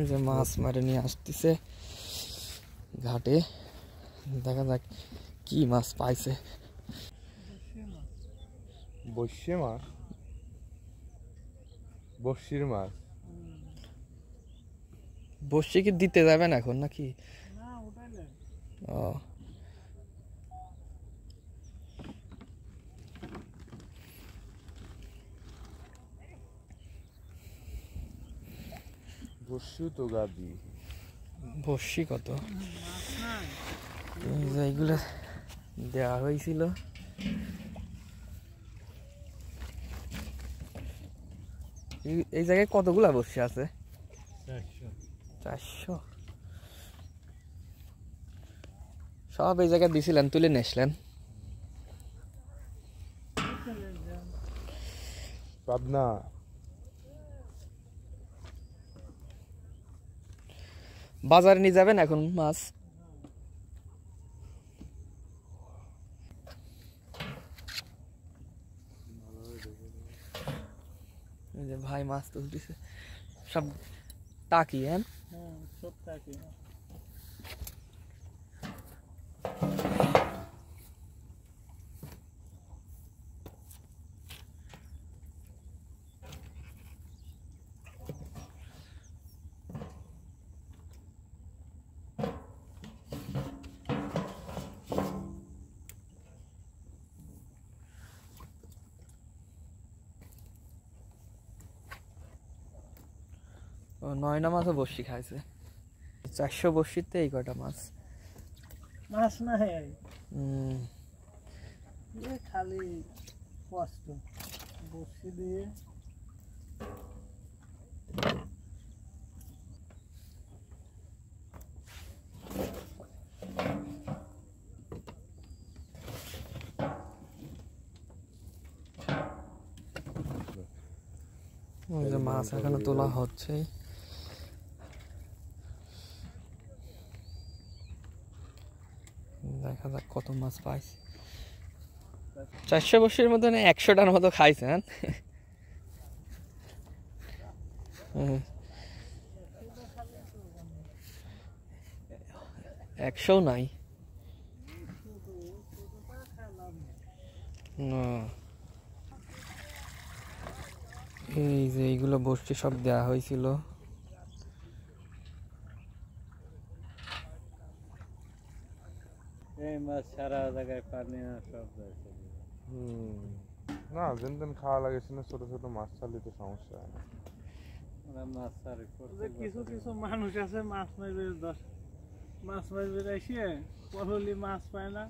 যে মাছ মারে নিয়ে আসতেছে ঘাটে, দেখা যাক কি মাছ পাইছে। বসে মাছ, বসির মাছ। বসি কি দিতে যাবেন এখন নাকি? ও বসিও তো গাদি। বসি কত এইগুলো দেওয়া হয়েছিল। এই জায়গায় কতগুলা বসি আছে? 400। সব এই জায়গায় দিছিলেন, তুলে নিয়েছিলেন। পাবনা বাজারে নিয়ে যাবেন এখন মাছ? ভাই মাছ তুলতেছে সব টাকি। হ্যাঁ সব টাকি। নয়না মাছও বসি খাইছে। 400 বসিতে এই কটা মাছ। মাছ না খালি কষ্ট বসি দিয়ে। মাছ এখনো তোলা হচ্ছে। দেখা যাক কত মাছ পাইছে। 400 বসির মধ্যে 100টার মতো খাইছেন। 100 নাই। এই যে এইগুলো বসছি সব দেওয়া হয়েছিল। এই মাছ সারা জায়গায় পানি সব যাচ্ছে। না যেন তেন খাওয়া লাগে, ছোট ছোট মাছ ছাড়লে তো সমস্যা হয় না। মাছ ছাড়ে কিছু কিছু মানুষ আছে মাছ মারবে, মাছ মারবে এসে পরলি মাছ পায় না,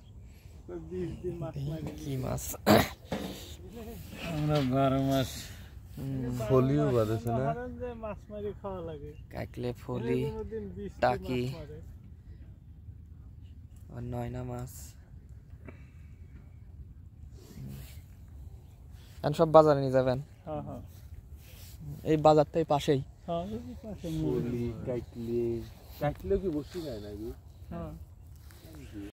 20 দিন মাছ মারি। কি মাছ? আমরা 12 মাস ফলিও বাঁধেছে না, মাছ মারি খাওয়া লাগে। কাকলে, ফলি, টাকি আর নয়না মাছ। সব বাজারে নিয়ে যাবেন? এই বাজারটাই পাশেই। ফলি, কাকলে। কাকলে কি বসি নাই নাকি?